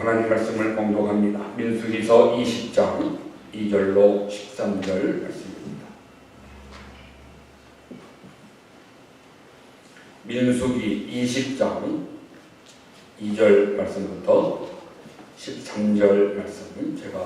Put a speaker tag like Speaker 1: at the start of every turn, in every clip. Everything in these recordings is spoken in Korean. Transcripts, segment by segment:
Speaker 1: 하나님 말씀을 공독합니다. 민수기서 20장 2절로 13절 말씀입니다. 민수기 20장 2절 말씀부터 13절 말씀 제가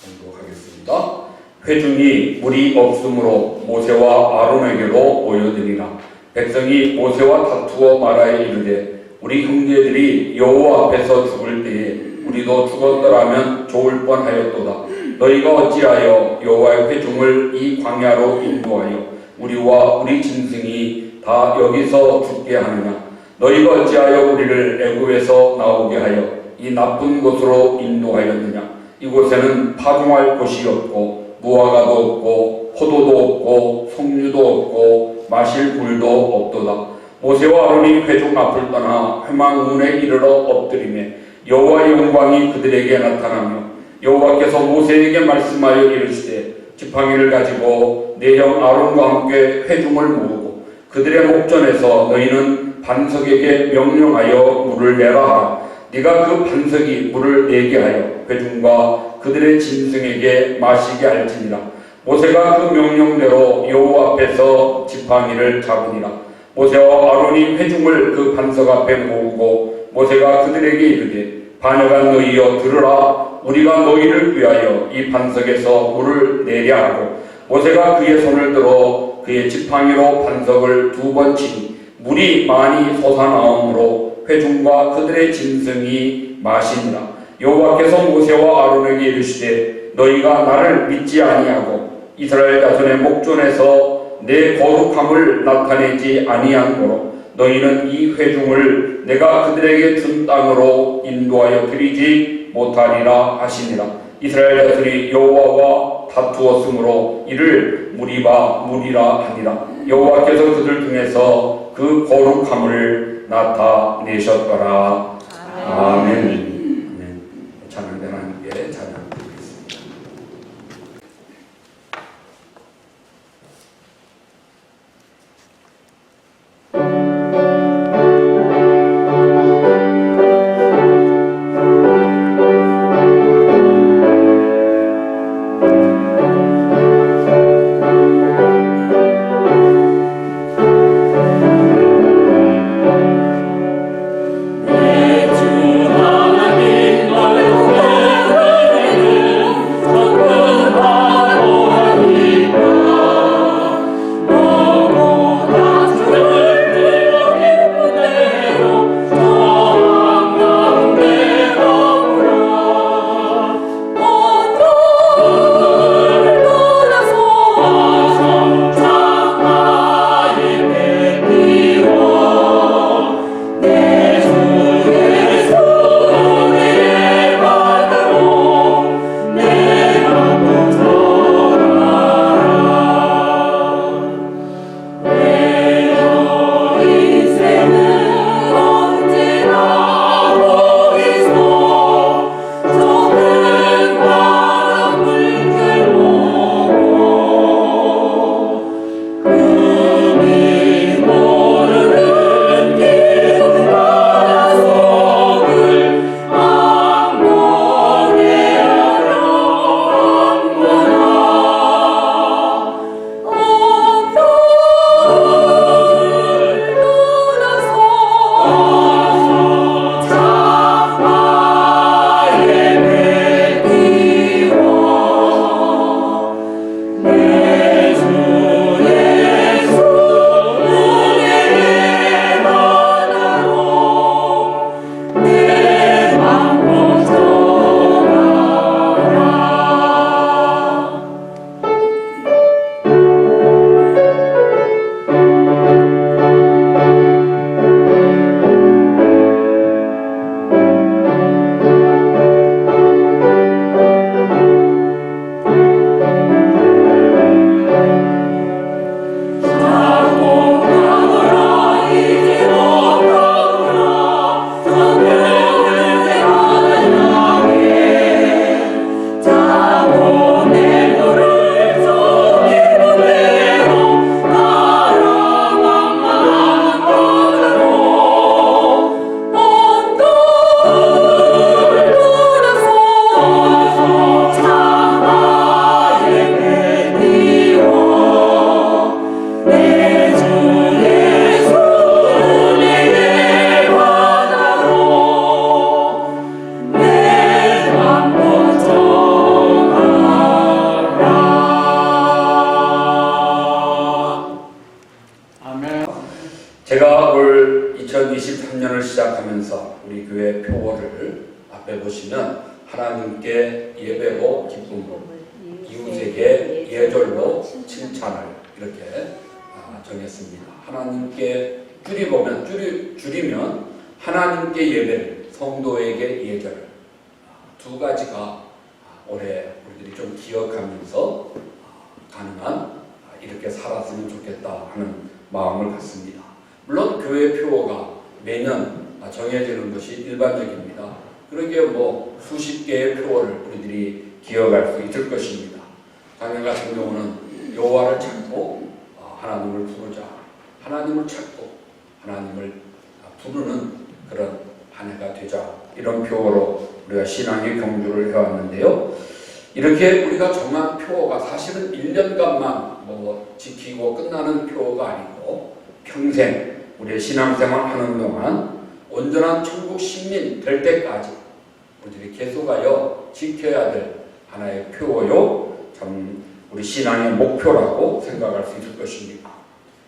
Speaker 1: 공독하겠습니다. 회중이 물이 없으므로 모세와 아론에게로 모여드니라. 백성이 모세와 다투어 말하여 이르되 우리 형제들이 여호와 앞에서 죽을 때에 우리도 죽었더라면 좋을 뻔하였도다. 너희가 어찌하여 여호와의 회중을 이 광야로 인도하여 우리와 우리 짐승이 다 여기서 죽게 하느냐? 너희가 어찌하여 우리를 애굽에서 나오게 하여 이 나쁜 곳으로 인도하였느냐? 이곳에는 파종할 곳이 없고 무화과도 없고 포도도 없고 석류도 없고 마실 물도 없도다. 모세와 아론이 회중 앞을 떠나 회막문에 이르러 엎드리매 여호와의 영광이 그들에게 나타나며 여호와께서 모세에게 말씀하여 이르시되 지팡이를 가지고 내 형 아론과 함께 회중을 모으고 그들의 목전에서 너희는 반석에게 명령하여 물을 내라 하라. 네가 그 반석이 물을 내게 하여 회중과 그들의 짐승에게 마시게 할지니라. 모세가 그 명령대로 여호와 앞에서 지팡이를 잡으니라. 모세와 아론이 회중을 그 반석 앞에 모으고 모세가 그들에게 이르되 반역한 너희여 들으라. 우리가 너희를 위하여 이 반석에서 물을 내려 하고 모세가 그의 손을 들어 그의 지팡이로 반석을 2번 치니 물이 많이 솟아나오므로 회중과 그들의 짐승이 마시니라. 여호와께서 모세와 아론에게 이르시되 너희가 나를 믿지 아니하고 이스라엘 자손의 목전에서 내 거룩함을 나타내지 아니하므로 너희는 이 회중을 내가 그들에게 준 땅으로 인도하여 드리지 못하리라 하시니라. 이스라엘 자손이 여호와와 다투었으므로 이를 무리라 하니라. 여호와께서 그들 중에서 그 거룩함을 나타내셨더라. 아멘. 찬양된 하나님께 찬양드리겠습니다.
Speaker 2: 내 주 하나님
Speaker 1: 해보시면 하나님께 예배로 기쁨으로 이웃에게 예절로 칭찬을 이렇게 정했습니다. 하나님께 줄이면 하나님께 예배를 성도에게 예절 두 가지가 올해 우리들이 좀 기억하면서 가능한 이렇게 살았으면 좋겠다 하는 마음을 갖습니다. 물론 교회 표어가 매년 정해지는 것이 일반적입니다. 그러기에 뭐 수십 개의 표어를 우리들이 기억할 수 있을 것입니다. 작년 같은 경우는 여호와를 찾고 하나님을 부르자, 하나님을 찾고 하나님을 부르는 그런 한 해가 되자, 이런 표어로 우리가 신앙의 경주를 해왔는데요. 이렇게 우리가 정한 표어가 사실은 1년간만 뭐 지키고 끝나는 표어가 아니고 평생 우리의 신앙생활 하는 동안 온전한 천국 시민 될 때까지 우리들이 계속하여 지켜야 될 하나의 표어요, 참 우리 신앙의 목표라고 생각할 수 있을 것입니다.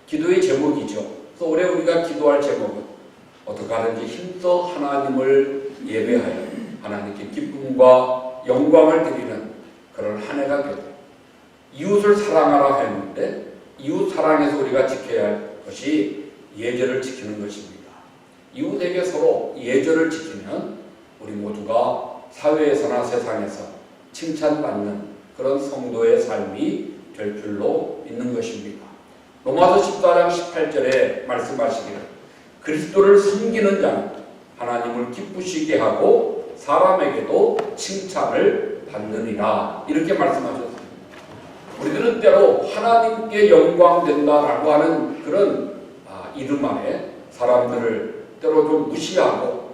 Speaker 1: 기도의 제목이죠. 그래서 올해 우리가 기도할 제목은 어떻게 하든지 힘써 하나님을 예배하여 하나님께 기쁨과 영광을 드리는 그런 한 해가 되고, 이웃을 사랑하라 했는데 이웃 사랑에서 우리가 지켜야 할 것이 예절을 지키는 것입니다. 이웃에게 서로 예절을 지키면 우리 모두가 사회에서나 세상에서 칭찬받는 그런 성도의 삶이 될 줄로 믿는 것입니다. 로마서 14장 18절에 말씀하시기를 그리스도를 섬기는 자는 하나님을 기쁘시게 하고 사람에게도 칭찬을 받느니라, 이렇게 말씀하셨습니다. 우리들은 때로 하나님께 영광 된다라고 하는 그런 이름 아래 사람들을 때로 좀 무시하고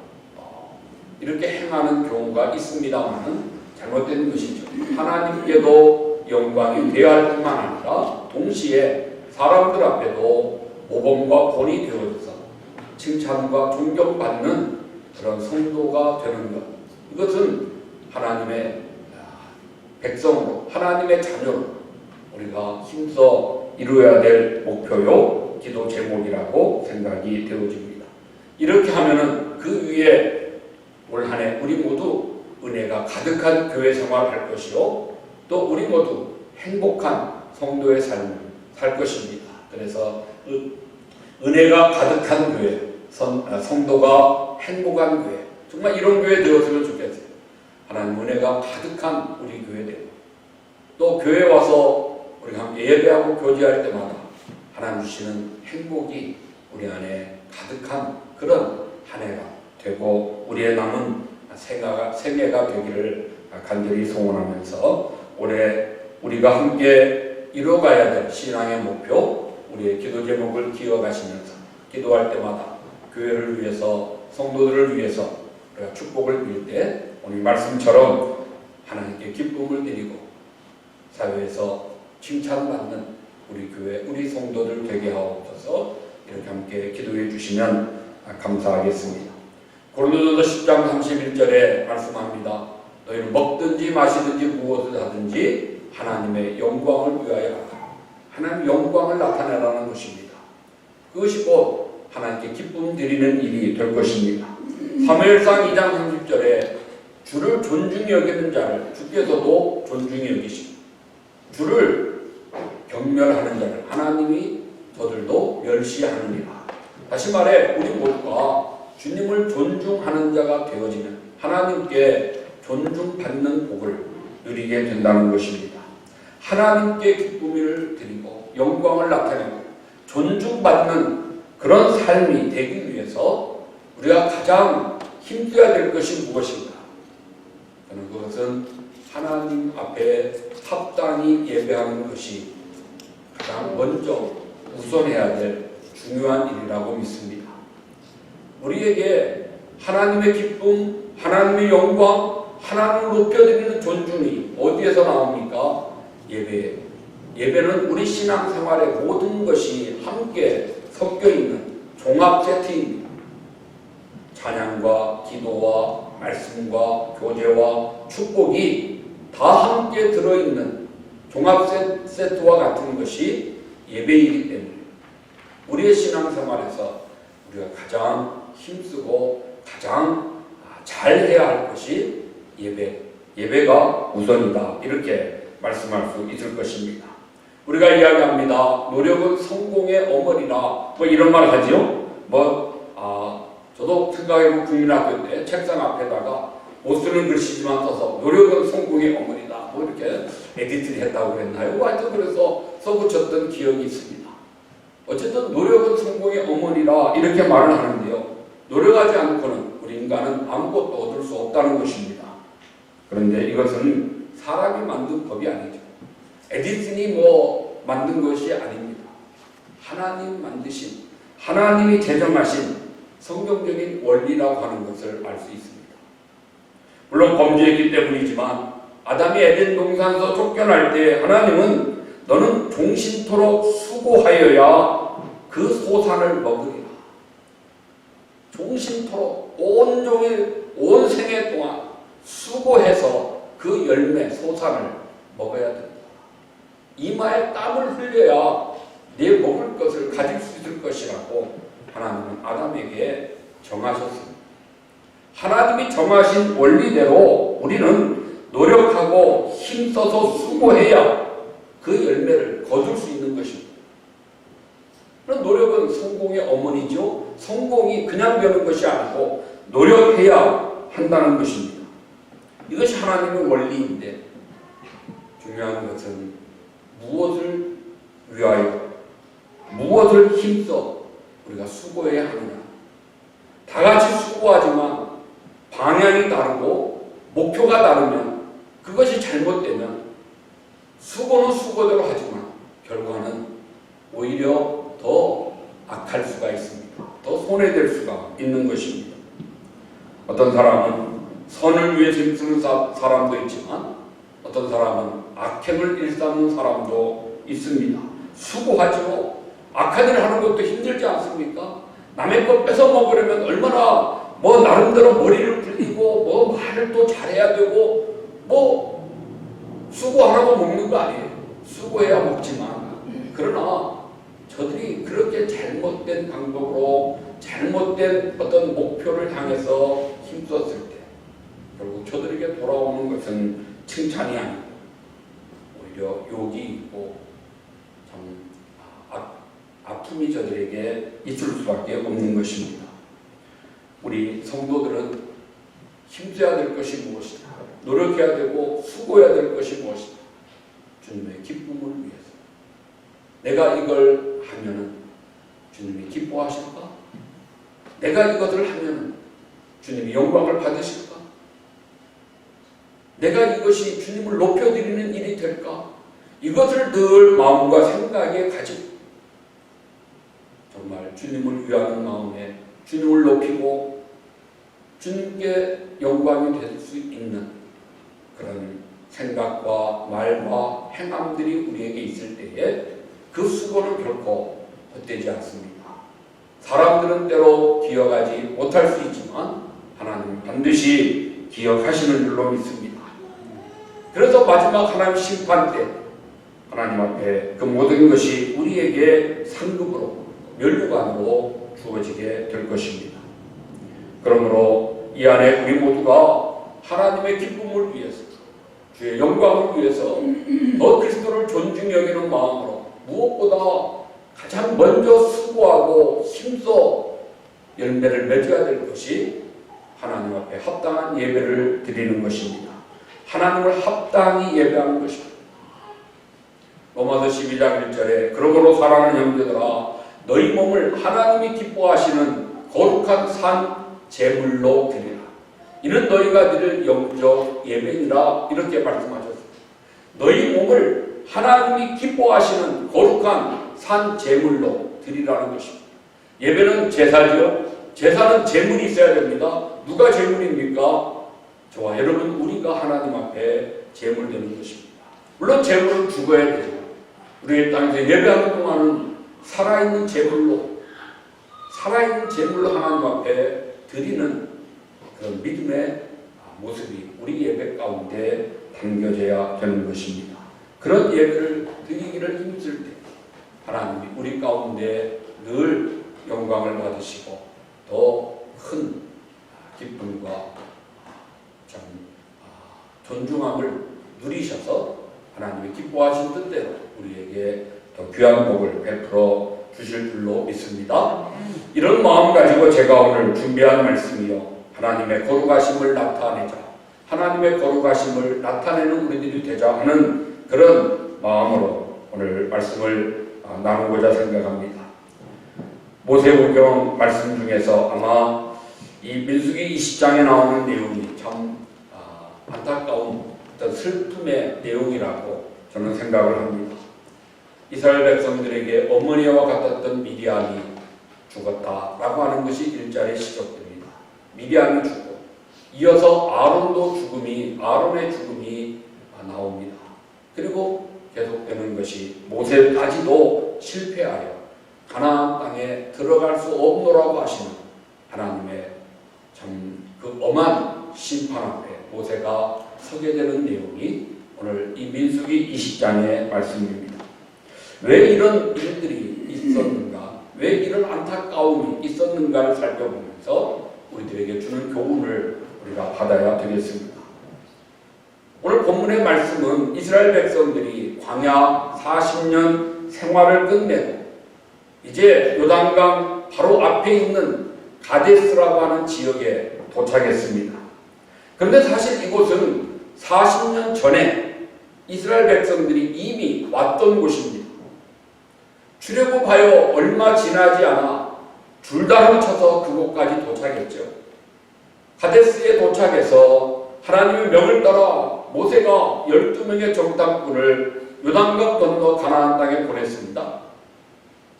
Speaker 1: 이렇게 행하는 경우가 있습니다만은 잘못된 것이죠. 하나님께도 영광이 되어야 할 뿐만 아니라 동시에 사람들 앞에도 모범과 본이 되어져서 칭찬과 존경받는 그런 성도가 되는 것, 이것은 하나님의 백성으로, 하나님의 자녀로 우리가 힘써 이루어야 될 목표요, 기도 제목이라고 생각이 되어집니다. 이렇게 하면은 그 위에 올 한 해 우리 모두 은혜가 가득한 교회 생활을 할 것이요, 또 우리 모두 행복한 성도의 삶을 살 것입니다. 그래서 은혜가 가득한 교회, 성도가 행복한 교회, 정말 이런 교회 되었으면 좋겠어요. 하나님 은혜가 가득한 우리 교회 되고, 또 교회 와서 우리가 함께 예배하고 교제할 때마다 하나님 주시는 행복이 우리 안에 가득한 그런 한 해가 되고 우리의 남은 생애가 되기를 간절히 소원하면서 올해 우리가 함께 이뤄가야 될 신앙의 목표, 우리의 기도 제목을 기억하시면서 기도할 때마다 교회를 위해서, 성도들을 위해서 우리가 축복을 빌 때 오늘 말씀처럼 하나님께 기쁨을 드리고 사회에서 칭찬받는 우리 교회, 우리 성도들 되게 하옵소서. 이렇게 함께 기도해 주시면 감사하겠습니다. 고린도전서 10장 31절에 말씀합니다. 너희는 먹든지 마시든지 무엇을 하든지 하나님의 영광을 위하여 하라. 하나님의 영광을 나타내라는 것입니다. 그것이 곧 하나님께 기쁨 드리는 일이 될 것입니다. 사무엘상 2장 30절에 주를 존중히 여기는 자를 주께서도 존중히 여기시고 주를 경멸하는 자를 하나님이 저들도 멸시하느니라. 다시 말해 우리 모두가 주님을 존중하는 자가 되어지면 하나님께 존중받는 복을 누리게 된다는 것입니다. 하나님께 기쁨을 드리고 영광을 나타내고 존중받는 그런 삶이 되기 위해서 우리가 가장 힘써야 될 것이 무엇인가? 저는 그것은 하나님 앞에 합당히 예배하는 것이 가장 먼저 우선해야 될 중요한 일이라고 믿습니다. 우리에게 하나님의 기쁨, 하나님의 영광, 하나님을 높여드리는 존중이 어디에서 나옵니까? 예배에. 예배는 우리 신앙생활의 모든 것이 함께 섞여있는 종합 세트입니다. 찬양과 기도와 말씀과 교제와 축복이 다 함께 들어있는 종합 세트와 같은 것이 예배이기 때문에 우리의 신앙생활에서 우리가 가장 힘쓰고 가장 잘해야 할 것이 예배가 우선이다. 이렇게 말씀할 수 있을 것입니다. 우리가 이야기합니다. 노력은 성공의 어머니라 뭐 이런 말 하죠. 저도 생각해보면 국민학교 때 책상 앞에다가 못 쓰는 글씨지만 써서 노력은 성공의 어머니다. 뭐 이렇게 에디트를 했다고 그랬나요? 하여튼 그래서 써붙였던 기억이 있습니다. 어쨌든 노력은 성공의 어머니라 이렇게 말을 하는데요. 노력하지 않고는 우리 인간은 아무것도 얻을 수 없다는 것입니다. 그런데 이것은 사람이 만든 법이 아니죠. 에디슨이 만든 것이 아닙니다. 하나님 만드신, 하나님이 제정하신 성경적인 원리라고 하는 것을 알 수 있습니다. 물론 범죄했기 때문이지만 아담이 에덴 동산에서 쫓겨날 때 하나님은 너는 종신토록 수고하여야 그 소산을 먹으리라. 종신토록 온종일 온 생애 동안 수고해서 그 열매 소산을 먹어야 된다. 이마에 땀을 흘려야 내 먹을 것을 가질 수 있을 것이라고 하나님은 아담에게 정하셨습니다. 하나님이 정하신 원리대로 우리는 노력하고 힘써서 수고해야 그 열매를 거둘 수 있는 것입니다. 그런 노력은 성공의 어머니죠. 성공이 그냥 되는 것이 아니고 노력해야 한다는 것입니다. 이것이 하나님의 원리인데 중요한 것은 무엇을 위하여 무엇을 힘써 우리가 수고해야 하느냐. 다 같이 수고하지만 방향이 다르고 목표가 다르면 그것이 잘못되면 수고는 수고대로 하지만 결과는 오히려 더 악할 수가 있습니다. 더 손해될 수가 있는 것입니다. 어떤 사람은 선을 위해서 힘쓰는 사람도 있지만 어떤 사람은 악행을 일삼는 사람도 있습니다. 수고하죠. 악한 일을 하는 것도 힘들지 않습니까? 남의 것 뺏어 먹으려면 얼마나 나름대로 머리를 굴리고 말을 또 잘해야 되고 수고 안 하고 먹는 거 아니에요. 수고해야 먹지만 그러나 저들이 그렇게 잘못된 방법으로 잘못된 어떤 목표를 향해서 힘썼을 때 결국 저들에게 돌아오는 것은 칭찬이 아니고 오히려 욕이 있고 참 아픔이 저들에게 있을 수밖에 없는 것입니다. 우리 성도들은 힘써야 될 것이 무엇이다. 노력해야 되고 수고해야 될 것이 무엇이다. 주님의 기쁨을 위해서. 내가 이걸 하면은 주님이 기뻐하실까? 내가 이것을 하면은 주님이 영광을 받으실까? 내가 이것이 주님을 높여드리는 일이 될까? 이것을 늘 마음과 생각에 가지고 정말 주님을 위하는 마음에 주님을 높이고 주님께 영광이 될 수 있는 그런 생각과 말과 행함들이 우리에게 있을 때에 그 수고는 결코 헛되지 않습니다. 사람들은 때로 기억하지 못할 수 있지만 하나님은 반드시 기억하시는 줄로 믿습니다. 그래서 마지막 하나님 심판 때 하나님 앞에 그 모든 것이 우리에게 상급으로 면류관으로 주어지게 될 것입니다. 그러므로 이 안에 우리 모두가 하나님의 기쁨을 위해서 주의 영광을 위해서 더 그리스도를 존중히 여기는 마음으로 무엇보다 가장 먼저 수고하고 힘써 열매를 맺어야 될 것이 하나님 앞에 합당한 예배를 드리는 것입니다. 하나님을 합당히 예배하는 것입니다. 로마서 12장 1절에 그러므로 사랑하는 형제들아 너희 몸을 하나님이 기뻐하시는 거룩한 산 제물로 드리라. 이는 너희가 드릴 영적 예배니라. 이렇게 말씀하셨습니다. 너희 몸을 하나님이 기뻐하시는 거룩한 산 제물로 드리라는 것입니다. 예배는 제사죠. 제사는 제물이 있어야 됩니다. 누가 제물입니까? 저와 여러분 우리가 하나님 앞에 제물 되는 것입니다. 물론 제물은 죽어야 되죠. 우리의 땅에서 예배하는 동안은 살아있는 제물로 하나님 앞에 드리는 그런 믿음의 모습이 우리 예배 가운데 담겨져야 되는 것입니다. 그런 예배를 드리기를 힘쓸 때 하나님이 우리 가운데 늘 영광을 받으시고 더 큰 기쁨과 존중함을 누리셔서 하나님의 기뻐하신 뜻대로 우리에게 더 귀한 복을 베풀어 주실 줄로 믿습니다. 이런 마음 가지고 제가 오늘 준비한 말씀이요, 하나님의 거룩하심을 나타내자, 하나님의 거룩하심을 나타내는 우리들이 되자 하는 그런 마음으로 오늘 말씀을 나누고자 생각합니다. 모세오경 말씀 중에서 아마 이 민수기 20장에 나오는 내용이 참 안타까운 어떤 슬픔의 내용이라고 저는 생각을 합니다. 이스라엘 백성들에게 어머니와 같았던 미디안이 죽었다라고 하는 것이 1절에 시작됩니다. 미디안이 죽고 이어서 아론의 죽음이 나옵니다. 그리고 계속되는 것이 모세까지도 실패하여 가나안 땅에 들어갈 수 없노라고 하시는 하나님의 참 그 엄한 심판 앞에 모세가 서게 되는 내용이 오늘 이 민수기 20장의 말씀입니다. 왜 이런 일들이 있었는가, 왜 이런 안타까움이 있었는가를 살펴보면서 우리들에게 주는 교훈을 우리가 받아야 되겠습니다. 오늘 본문의 말씀은 이스라엘 백성들이 광야 40년 생활을 끝내고 이제 요단강 바로 앞에 있는 가데스라고 하는 지역에 도착했습니다. 그런데 사실 이곳은 40년 전에 이스라엘 백성들이 이미 왔던 곳입니다. 출애굽하여 얼마 지나지 않아 줄다름 쳐서 그곳까지 도착했죠. 가데스에 도착해서 하나님의 명을 따라 모세가 12명의 정탐꾼을 요단강 건너 가나안 땅에 보냈습니다.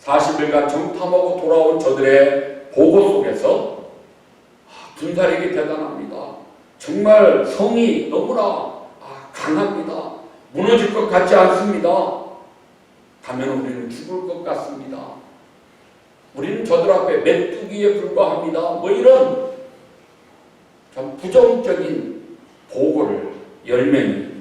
Speaker 1: 40일간 정탐하고 돌아온 저들의 보고 속에서 군사력이 대단합니다. 정말 성이 너무나 강합니다. 무너질 것 같지 않습니다. 가면 우리는 죽을 것 같습니다. 우리는 저들 앞에 메뚜기에 불과합니다. 뭐 이런 참 부정적인 보고를 10명이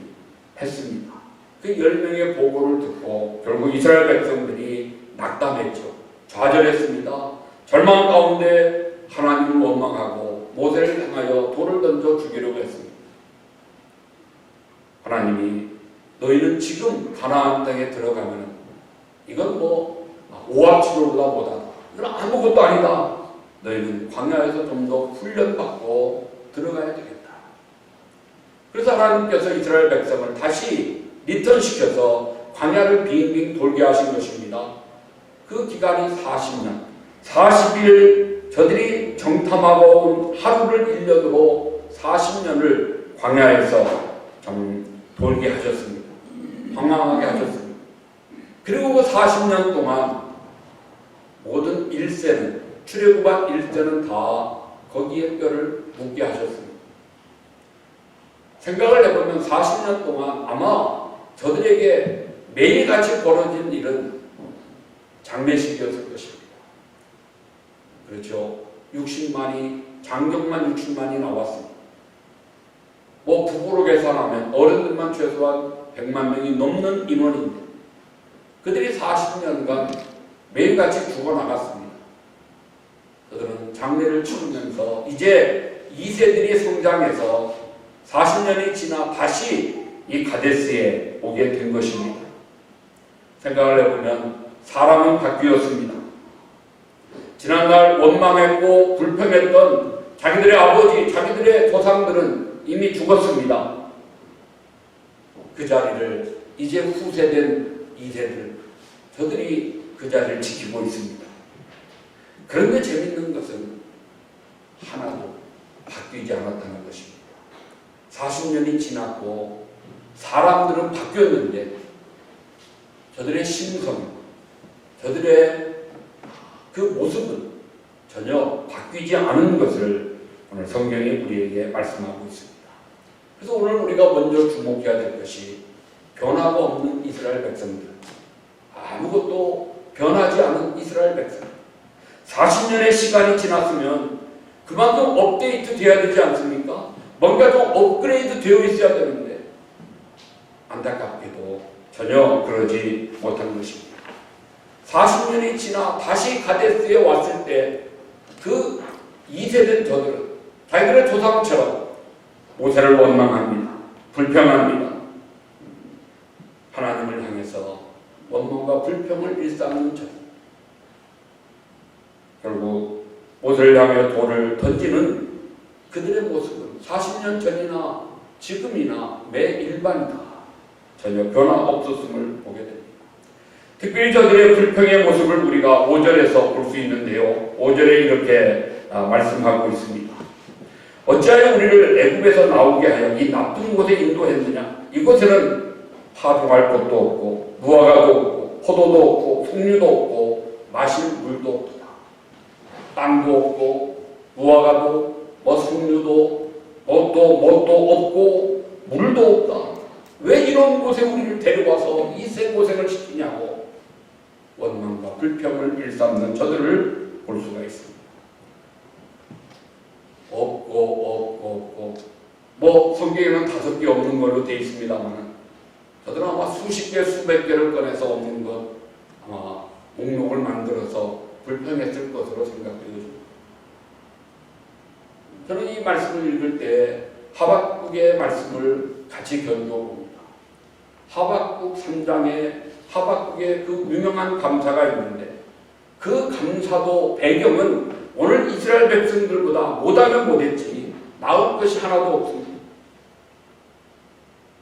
Speaker 1: 했습니다. 그 10명의 보고를 듣고 결국 이스라엘 백성들이 낙담했죠. 좌절했습니다. 절망 가운데 하나님을 원망하고 모세를 향하여 돌을 던져 죽이려고 했습니다. 하나님이 너희는 지금 가나안 땅에 들어가면 이건 뭐 오합지졸보다 못하다. 이건 아무것도 아니다. 너희는 광야에서 좀 더 훈련받고 들어가야 되겠다. 그래서 하나님께서 이스라엘 백성을 다시 리턴시켜서 광야를 빙빙 돌게 하신 것입니다. 그 기간이 40년, 40일 저들이 정탐하고 온 하루를 1년으로 40년을 광야에서 좀 돌게 하셨습니다. 방황하게 하셨습니다. 그리고 그 40년 동안 모든 일세는, 출애굽한 일세는 다 거기에 뼈를 묻게 하셨습니다. 생각을 해보면 40년 동안 아마 저들에게 매일같이 벌어진 일은 장례식이었을 것입니다. 그렇죠. 60만이, 장정만 60만이 나왔습니다. 뭐 부부로 계산하면 어른들만 최소한 100만 명이 넘는 인원인데 그들이 40년간 매일같이 죽어나갔습니다. 그들은 장례를 치르면서 이제 2세들이 성장해서 40년이 지나 다시 이 가데스에 오게 된 것입니다. 생각을 해보면 사람은 바뀌었습니다. 지난날 원망했고 불평했던 자기들의 아버지, 자기들의 조상들은 이미 죽었습니다. 그 자리를 이제 후세된 2세들, 저들이 그 자리를 지키고 있습니다. 그런데 재밌는 것은 하나도 바뀌지 않았다는 것입니다. 40년이 지났고 사람들은 바뀌었는데 저들의 심성, 저들의 그 모습은 전혀 바뀌지 않은 것을 오늘 성경이 우리에게 말씀하고 있습니다. 그래서 오늘 우리가 먼저 주목해야 될 것이 변화가 없는 이스라엘 백성들, 아무것도 변하지 않은 이스라엘 백성. 40년의 시간이 지났으면 그만큼 업데이트 되어야 되지 않습니까? 뭔가 좀 업그레이드 되어 있어야 되는데 안타깝게도 전혀 그러지 못한 것입니다. 40년이 지나 다시 가데스에 왔을 때 그 2세된 저들은 자기들의 조상처럼 모세를 원망합니다. 불평합니다. 하나님을 향해서 원망과 불평을 일삼는 자. 결국 못을 향해 돌을 던지는 그들의 모습은 40년 전이나 지금이나 매 일반이다. 전혀 변화 없었음을 보게 됩니다. 특별히 저들의 불평의 모습을 우리가 5절에서 볼 수 있는데요. 5절에 이렇게 말씀하고 있습니다. 어찌하여 우리를 애굽에서 나오게 하여 이 나쁜 곳에 인도했느냐? 이곳에는 파종할 곳도 없고 무화과도 없고 포도도 없고 석류도 없고 마실 물도 없다. 땅도 없고 무화과도 석류도 뭣도 없고 물도 없다. 왜 이런 곳에 우리를 데려와서 이 세 고생을 시키냐고 원망과 불평을 일삼는 저들을 볼 수가 있습니다. 없고 성경에는 5개 없는 걸로 되어 있습니다만 저들은 아마 수십 개 수백 개를 꺼내서 없는 것 아마 목록을 만들어서 불평했을 것으로 생각되어집니다. 저는 이 말씀을 읽을 때 하박국의 말씀을 같이 견뎌봅니다. 하박국 3장에 하박국의 그 유명한 감사가 있는데 그 감사도 배경은 오늘 이스라엘 백성들보다 못하면 못했지 나올 것이 하나도 없습니다.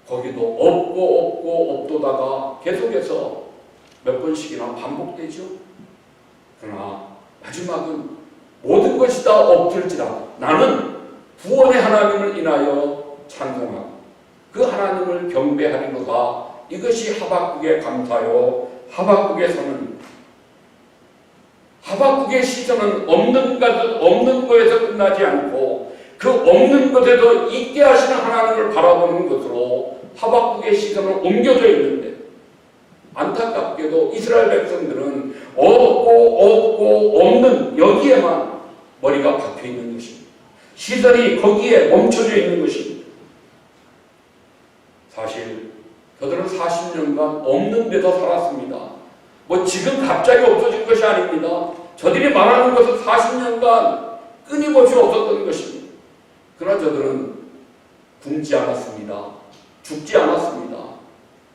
Speaker 1: 거기도 없고 없도다가 계속해서 몇 번씩이나 반복되죠. 그러나 마지막은 모든 것이 다 없을지라도 나는 구원의 하나님을 인하여 찬송하고 그 하나님을 경배하리로다. 이것이 하박국의 감사요 하박국의 시선은 없는 것에서 끝나지 않고 그 없는 것에도 있게 하시는 하나님을 바라보는 것으로 하박국의 시선은 옮겨져 있는데 안타깝게도 이스라엘 백성들은 없고 없는 여기에만 머리가 박혀 있는 것입니다. 시선이 거기에 멈춰져 있는 것입니다. 사실 저들은 40년간 없는 데서 살았습니다. 지금 갑자기 없어진 것이 아닙니다. 저들이 말하는 것은 40년간 끊임없이 없었던 것입니다. 그러나 저들은 굶지 않았습니다. 죽지 않았습니다.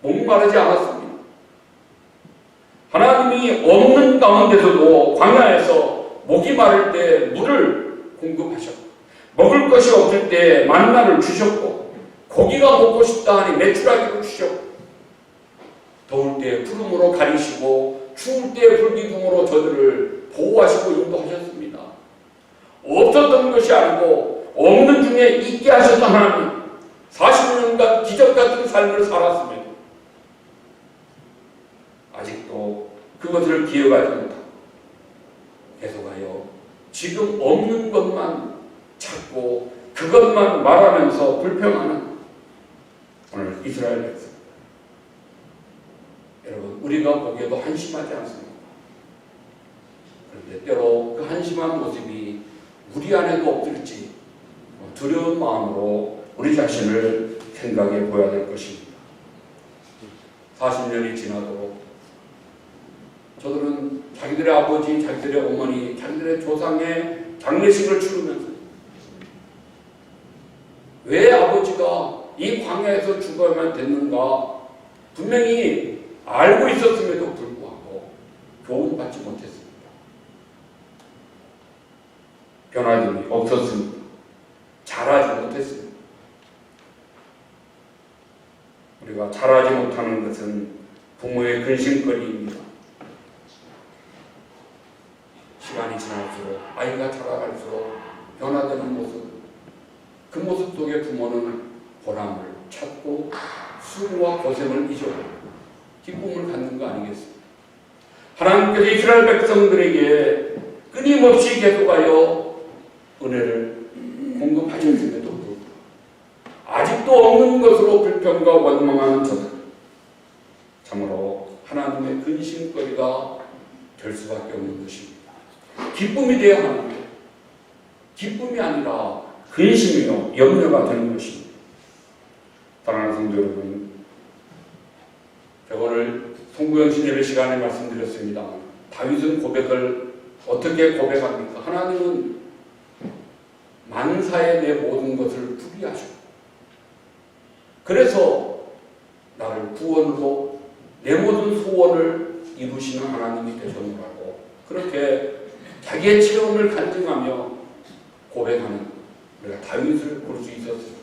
Speaker 1: 목마르지 않았습니다. 하나님이 없는 가운데서도 광야에서 목이 마를 때 물을 공급하셨고 먹을 것이 없을 때 만나를 주셨고 고기가 먹고 싶다 하니 메추라기를 주셨고 더울 때 구름으로 가리시고 추울 때 불기둥으로 저들을 보호하시고 인도하셨습니다. 없었던 것이 아니고 없는 중에 있게 하셨던 하나님 40년간 기적같은 삶을 살았습니다. 아직도 그것을 기억하지 못하고 계속하여 지금 없는 것만 찾고 그것만 말하면서 불평하는 오늘 이스라엘 백성. 여러분 우리가 보기에도 한심하지 않습니까? 그런데 때로 그 한심한 모습이 우리 안에도 없을지 두려운 마음으로 우리 자신을 생각해 보아야 될 것입니다. 40년이 지나도록 저들은 자기들의 아버지, 자기들의 어머니, 자기들의 조상의 장례식을 치르면서 왜 아버지가 이 광야에서 죽어야만 됐는가 분명히 알고 있었음에도 불구하고 교훈받지 못했습니다. 변화됨이 없었습니다. 잘하지 못했습니다. 우리가 잘하지 못하는 것은 부모의 근심거리입니다. 시간이 지날수록 아이가 자라갈수록 변화되는 모습, 그 모습 속에 부모는 보람을 찾고 수고와 고생을 잊어버리고 기쁨을 갖는 거 아니겠습니까? 하나님께서 이스라엘 백성들에게 끊임없이 계속하여 은혜를 공급하셨음에도 불구하고 아직도 없는 것으로 불평과 원망하는 저들, 참으로 하나님의 근심거리가 될 수밖에 없는 것입니다. 기쁨이 되어야 하는데 기쁨이 아니라 근심이요 염려가 되는 것입니다. 사랑하는 성도 여러분, 오늘 송구영신 예배 시간에 말씀드렸습니다. 다윗은 고백을 어떻게 고백합니까? 하나님은 만사에 내 모든 것을 풀이하셨고 그래서 나를 구원으로 내 모든 소원을 이루시는 하나님이 되셨노라고 그렇게 자기의 체험을 간증하며 고백하는 우리가 다윗을 볼 수 있었습니다.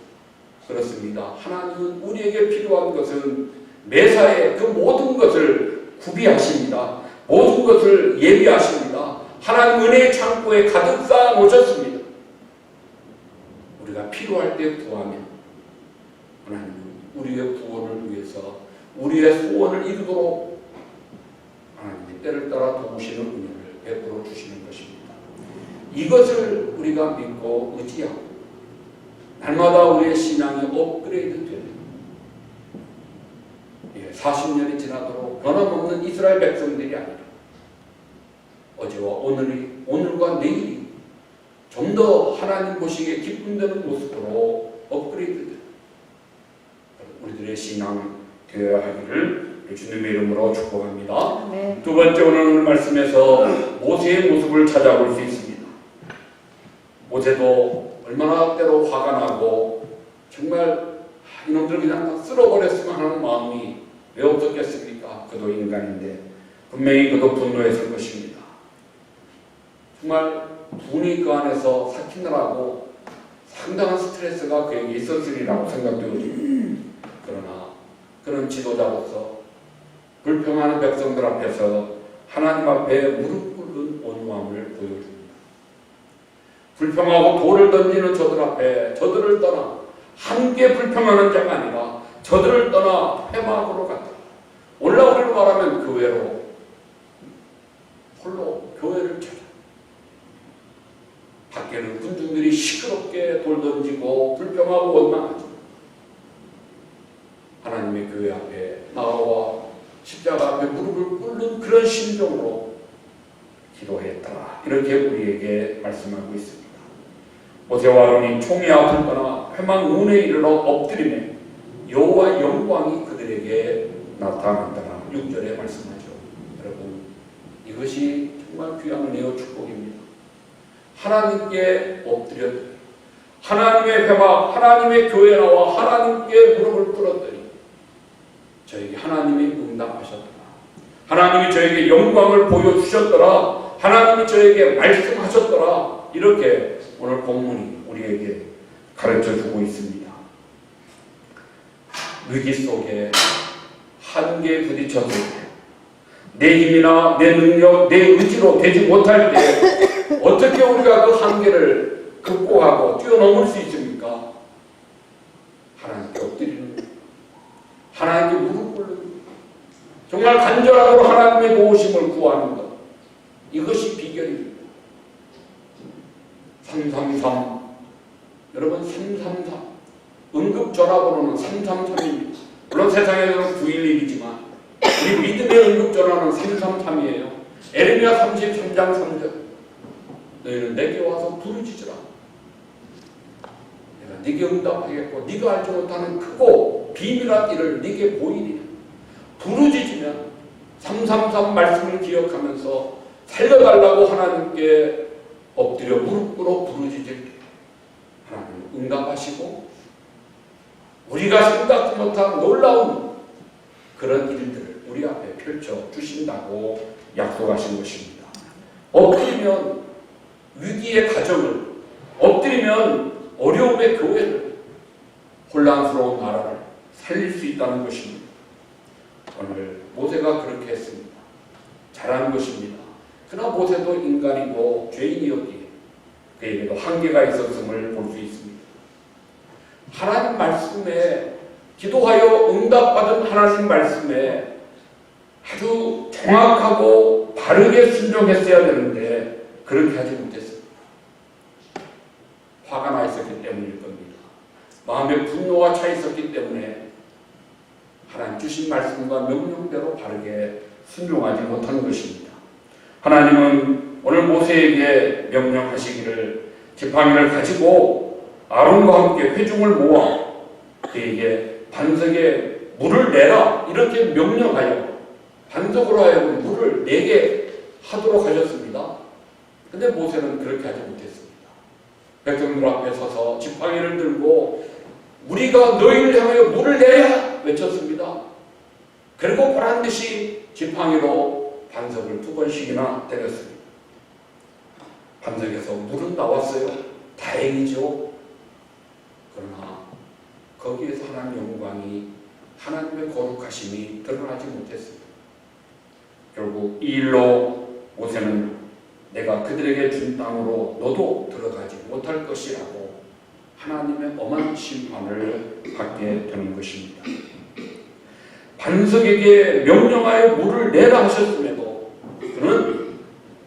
Speaker 1: 그렇습니다. 하나님은 우리에게 필요한 것은 매사에 그 모든 것을 구비하십니다. 모든 것을 예비하십니다. 하나님 은혜의 창고에 가득 쌓아 놓으셨습니다. 우리가 필요할 때 구하면 하나님은 우리의 구원을 위해서 우리의 소원을 이루도록 하나님이 때를 따라 도우시는 은혜를 베풀어 주시는 것입니다. 이것을 우리가 믿고 의지하고 날마다 우리의 신앙이 업그레이드 되는 40년이 지나도록 변함없는 이스라엘 백성들이 아니라 어제와 오늘과 내일이 좀 더 하나님 보시기에 기쁨되는 모습으로 업그레이드 되는 우리들의 신앙 되어야 하기를 주님의 이름으로 축복합니다.
Speaker 2: 네.
Speaker 1: 두 번째 오늘 말씀에서 모세의 모습을 찾아볼 수 있습니다. 모세도 얼마나 때로 화가 나고 정말 이놈들 그냥 다 쓸어버렸으면 하는 마음이 왜 없었겠습니까? 그도 인간인데 분명히 그도 분노했을 것입니다. 정말 분이 그 안에서 삭히느라고 상당한 스트레스가 그에게 있었으리라고 생각되거든요. 그러나 그런 지도자로서 불평하는 백성들 앞에서 하나님 앞에 무릎 꿇는 온유함을 보여줍니다. 불평하고 돌을 던지는 저들 앞에 저들을 떠나 함께 불평하는 자가 아니라 저들을 떠나 회막으로 갔다. 오늘날 우리로 말하면 교회로 홀로 교회를 찾아. 밖에는 군중들이 시끄럽게 돌 던지고 불평하고 원망하죠. 하나님의 교회 앞에 나와 십자가 앞에 무릎을 꿇는 그런 심정으로 기도했다. 이렇게 우리에게 말씀하고 있습니다. 모세와 아론이 총의 앞을 떠나 회막 문에 이르러 엎드리매 여호와의 영광이 그들에게 나타났다. 6절에 말씀하죠. 여러분, 이것이 정말 귀한 은혜와 축복입니다. 하나님께 엎드려 하나님의 회막, 하나님의 교회에 나와 하나님께 무릎을 꿇었더니 저에게 하나님이 응답하셨더라. 하나님이 저에게 영광을 보여주셨더라. 하나님이 저에게 말씀하셨더라. 이렇게 오늘 본문이 우리에게 가르쳐주고 있습니다. 위기 속에 한계에 부딪혔을 때 내 힘이나 내 능력, 내 의지로 되지 못할 때 어떻게 우리가 그 한계를 극복하고 뛰어넘을 수 있습니까? 하나님께 엎드리는 것, 하나님께 무릎 꿇는 것, 정말 간절하고 하나님의 도우심을 구하는 것, 이것이 비결입니다. 333 여러분 333 응급전화번호는 333입니다. 물론 세상에서는 911이지만 우리 믿음의 응급전화는 333이에요. 에레미야 33장 3절 너희는 내게 와서 부르짖으라. 내가 네게 응답하겠고 네가 알지 못하는 크고 비밀한 일을 네게 보이리라. 부르짖으면 333 말씀을 기억하면서 살려달라고 하나님께 엎드려 무릎 꿇어 부르짖을 때 하나님 응답하시고 우리가 생각지 못한 놀라운 그런 일들을 우리 앞에 펼쳐 주신다고 약속하신 것입니다. 엎드리면 위기의 가정을, 엎드리면 어려움의 교회를, 혼란스러운 나라를 살릴 수 있다는 것입니다. 오늘 모세가 그렇게 했습니다. 잘한 것입니다. 그러나 모세도 인간이고 죄인이었기에 그에게도 한계가 있었음을 볼 수 있습니다. 하나님 말씀에 기도하여 응답받은 하나님 말씀에 아주 정확하고 바르게 순종했어야 되는데 그렇게 하지 못했습니다. 화가 나 있었기 때문일 겁니다. 마음에 분노가 차 있었기 때문에 하나님 주신 말씀과 명령대로 바르게 순종하지 못한 것입니다. 하나님은 오늘 모세에게 명령하시기를 지팡이를 가지고 아론과 함께 회중을 모아 그에게 반석에 물을 내라 이렇게 명령하여 반석으로 하여금 물을 내게 하도록 하셨습니다. 근데 모세는 그렇게 하지 못했습니다. 백성들 앞에 서서 지팡이를 들고 우리가 너희를 향하여 물을 내랴 외쳤습니다. 그리고 보란듯이 지팡이로 반석을 2번씩이나 때렸습니다. 반석에서 물은 나왔어요. 다행이죠. 그러나 거기에서 하나님의 영광이, 하나님의 거룩하심이 드러나지 못했습니다. 결국 이 일로 모세는 내가 그들에게 준 땅으로 너도 들어가지 못할 것이라고 하나님의 엄한 심판을 받게 되는 것입니다. 반석에게 명령하여 물을 내라 하셨음에도 그는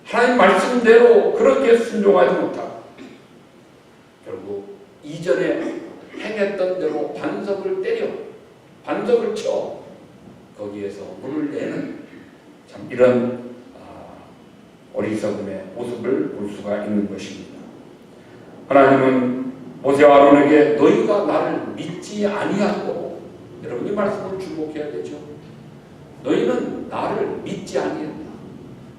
Speaker 1: 하나님 말씀대로 그렇게 순종하지 못하고 결국 이전에 행했던 대로 반석을 때려, 반석을 쳐 거기에서 물을 내는 참 이런 어리석음의 모습을 볼 수가 있는 것입니다. 하나님은 모세와 아론에게 너희가 나를 믿지 아니하고, 여러분 이 말씀을 주목해야 되죠. 너희는 나를 믿지 아니했다.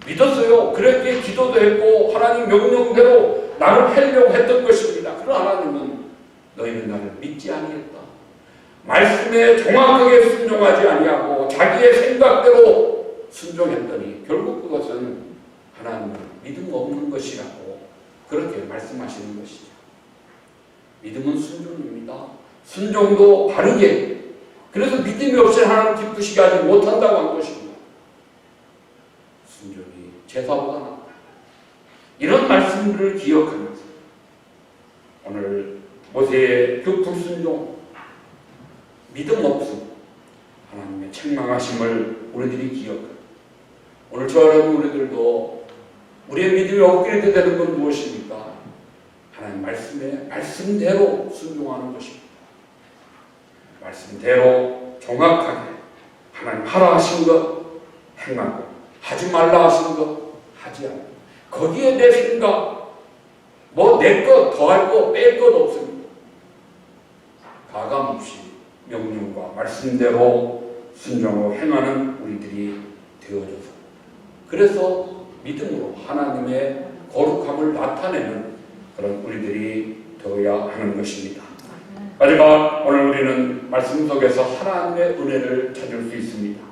Speaker 1: 믿었어요. 그렇게 기도도 했고 하나님 명령대로 나를 하려고 했던 것입니다. 그러나 하나님은 너희는 나를 믿지 아니했다. 말씀에 정확하게 순종하지 아니하고 자기의 생각대로 순종했더니 결국 그것은 하나님은 믿음 없는 것이라고 그렇게 말씀하시는 것이죠. 믿음은 순종입니다. 순종도 바르게. 그래서 믿음이 없이 하나님 기쁘시게 하지 못한다고 한 것입니다. 순종이 제사보다 낫다. 이런 말씀들을 기억하면서 오늘 모세의 그 불순종, 믿음 없음, 하나님의 책망하심을 우리들이 기억합니다. 오늘 저런 우리들도 우리의 믿음이 업그레이드 되는 건 무엇입니까? 하나님 말씀대로 순종하는 것입니다. 말씀대로 정확하게 하나님 하라 하신 것 행하고 하지 말라 하신 것 하지 않고 거기에 내 생각 뭐 내 것 더할 것 뺄 것 없습니다. 가감없이 명령과 말씀대로 순종하고 행하는 우리들이 되어져서 그래서 믿음으로 하나님의 거룩함을 나타내는 그런 우리들이 되어야 하는 것입니다. 마지막 오늘 우리는 말씀 속에서 하나님의 은혜를 찾을 수 있습니다.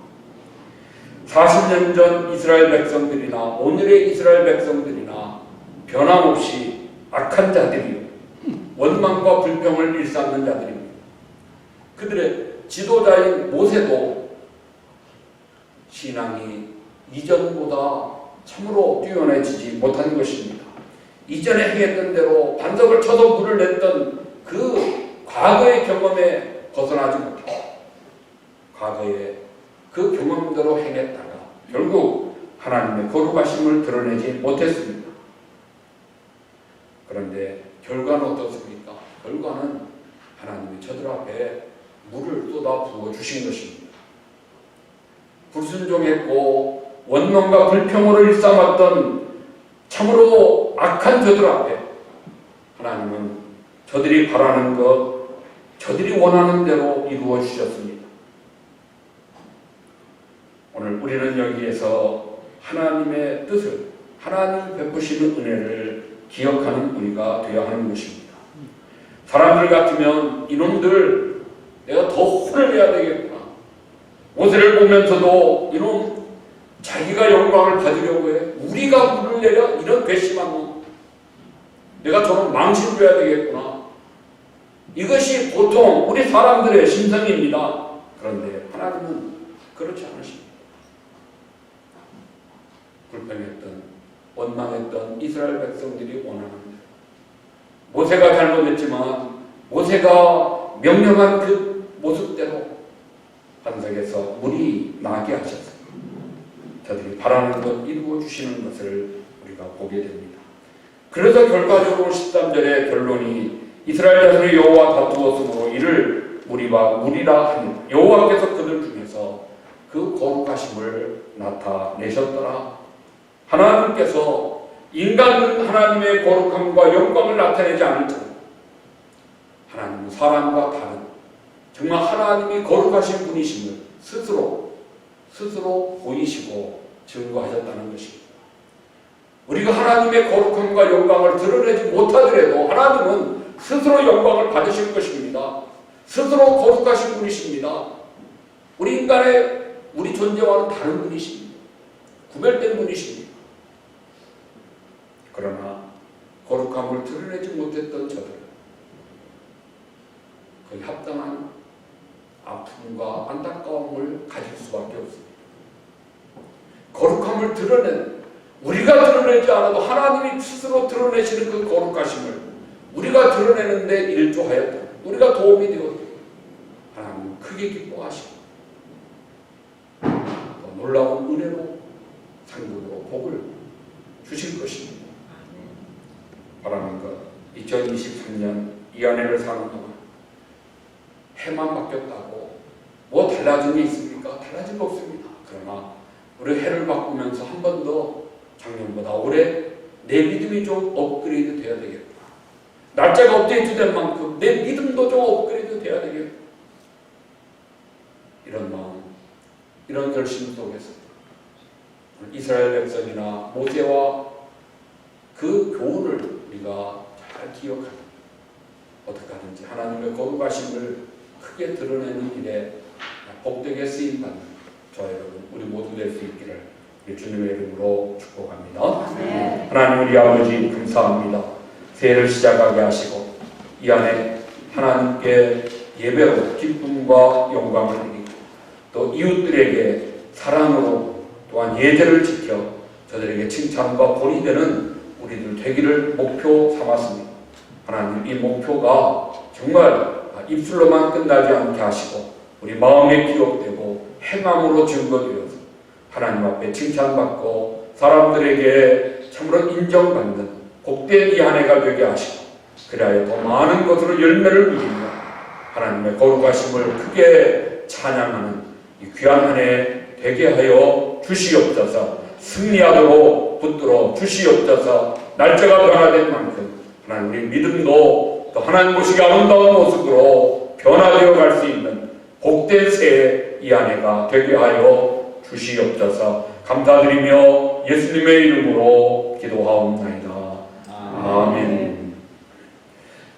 Speaker 1: 40년 전 이스라엘 백성들이나 오늘의 이스라엘 백성들이나 변함없이 악한 자들이요 원망과 불평을 일삼는 자들입니다. 그들의 지도자인 모세도 신앙이 이전보다 참으로 뛰어나지지 못한 것입니다. 이전에 행했던 대로 반석을 쳐서 물을 냈던 그 과거의 경험에 벗어나지 못하고 과거의 그 경험대로 행했다가 결국 하나님의 거룩하심을 드러내지 못했습니다. 그런데 결과는 어떻습니까? 결과는 하나님이 저들 앞에 물을 쏟아 부어 주신 것입니다. 불순종했고 원망과 불평으로 일삼았던 참으로 악한 저들 앞에 하나님은 저들이 바라는 것, 저들이 원하는 대로 이루어 주셨습니다. 오늘 우리는 여기에서 하나님의 뜻을, 하나님 베푸시는 은혜를 기억하는 우리가 되어야 하는 것입니다. 사람들 같으면 이놈들 내가 더 혼을 내야 되겠구나. 모세를 보면서도 이놈 자기가 영광을 받으려고 해. 우리가 물을 내려 이런 괘씸한 놈. 내가 저는 망신줘야 되겠구나. 이것이 보통 우리 사람들의 심성입니다. 그런데 하나님은 그렇지 않으십니다. 불평했던, 원망했던 이스라엘 백성들이 원하는 대로 모세가 잘못했지만 모세가 명령한 그 모습대로 반석에서 물이 나게 하셨습니다. 저들이 바라는 것 이루어 주시는 것을 우리가 보게 됩니다. 그래서 결과적으로 13절의 결론이 이스라엘 자손이 여호와와 다투었으므로 이를 무리라 하니 여호와께서 그들 중에서 그 거룩하심을 나타내셨더라. 하나님께서 인간은 하나님의 거룩함과 영광을 나타내지 않을 때 하나님은 사람과 다른 정말 하나님이 거룩하신 분이심을 스스로 보이시고 증거하셨다는 것입니다. 우리가 하나님의 거룩함과 영광을 드러내지 못하더라도 하나님은 스스로 영광을 받으실 것입니다. 스스로 거룩하신 분이십니다. 우리 인간의 우리 존재와는 다른 분이십니다. 구별된 분이십니다. 그러나 거룩함을 드러내지 못했던 저들, 그 합당한 아픔과 안타까움을 가질 수밖에 없습니다. 거룩함을 드러낸, 우리가 드러내지 않아도 하나님이 스스로 드러내시는 그 거룩하심을 우리가 드러내는 데 일조하였다. 우리가 도움이 되었다. 하나님은 크게 기뻐하시고 놀라운 은혜로 상급으로 복을 주실 것입니다. 바라는 것, 2023년 이 한 해를 사는 동안 해만 바뀌었다고 뭐 달라진 게 있습니까? 달라진 거 없습니다. 그러나 우리 해를 바꾸면서 한 번 더 작년보다 올해 내 믿음이 좀 업그레이드 돼야 되겠다. 날짜가 업데이트 된 만큼 내 믿음도 좀 업그레이드 돼야 되겠다. 이런 마음, 이런 결심 속에서 이스라엘 백성이나 모세와 그 교훈을 우리가 잘 기억하는, 어떻게 하든지 하나님의 거룩하심을 크게 드러내는 일에 복되게 쓰임받는 저 여러분 우리 모두 될 수 있기를 주님의 이름으로 축복합니다. 네. 하나님 우리 아버지 감사합니다. 새해를 시작하게 하시고 이 안에 하나님께 예배로 기쁨과 영광을 드리고 또 이웃들에게 사랑으로 또한 예절을 지켜 저들에게 칭찬과 본이 되는 우리들 되기를 목표 삼았습니다. 하나님 이 목표가 정말 입술로만 끝나지 않게 하시고 우리 마음에 기록되고 행함으로 증거되어서 하나님 앞에 칭찬받고 사람들에게 참으로 인정받는 복된 이 한 해가 되게 하시고 그리하여 더 많은 것으로 열매를 맺으며 하나님의 거룩하심을 크게 찬양하는 이 귀한 한 해 되게 하여 주시옵소서. 승리하도록 붙들어 주시옵소서. 날짜가 변화된 만큼 하나님 우리 믿음도 또 하나님 보시기 아름다운 모습으로 변화되어 갈 수 있는 복된 새해 이 한 해가 되게 하여 주시옵소서. 감사드리며 예수님의 이름으로 기도하옵나이다. 아멘.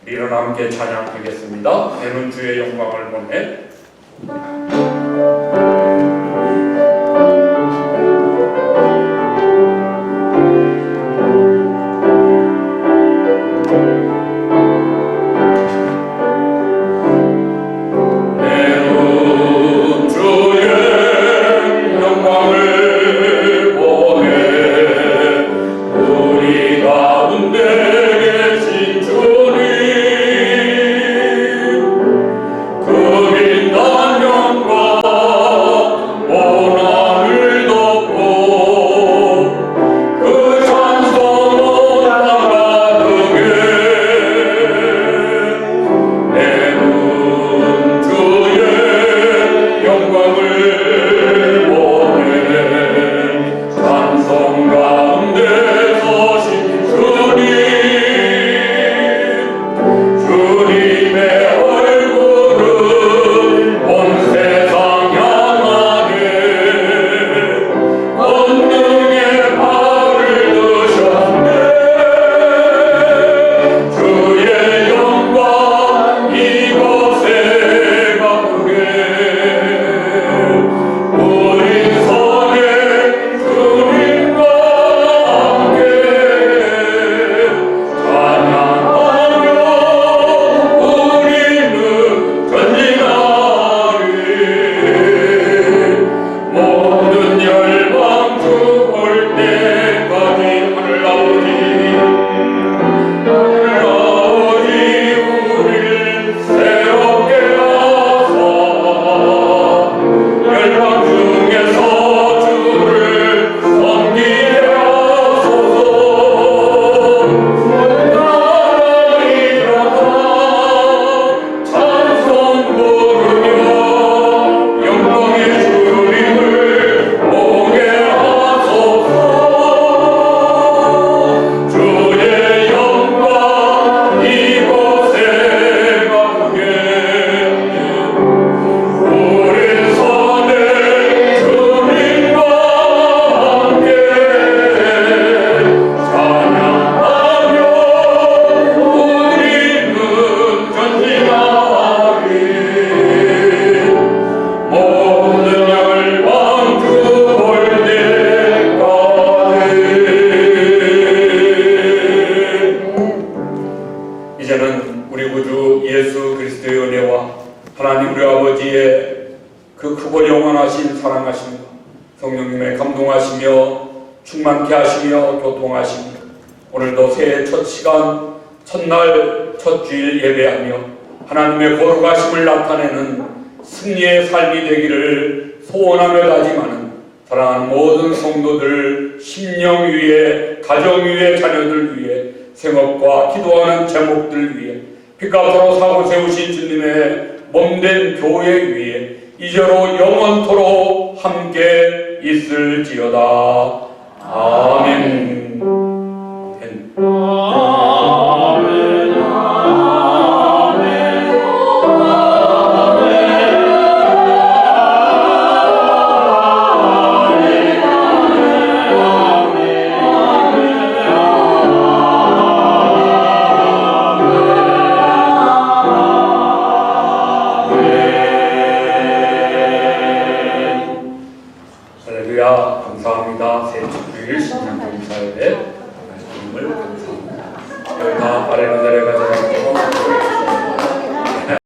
Speaker 1: 일어나 함께 찬양하겠습니다. 내는 주의 영광을 보내.
Speaker 2: 그 빛난 영광
Speaker 1: 아버지의 그 크고 영원하신 사랑하심과 성령님의 감동하시며 충만케 하시며 교통하시며 오늘도 새해 첫 시간 첫날 첫 주일 예배하며 하나님의 거룩하심을 나타내는 승리의 삶이 되기를 소원하며 다짐하는 사랑하는 모든 성도들 심령 위에 가정 위에 자녀들 위해 생업과 기도하는 제목들 위해 피값으로 사고 세우신 주님의 몸된 교회 위에 이제로 영원토록 함께 있을지어다. 아멘.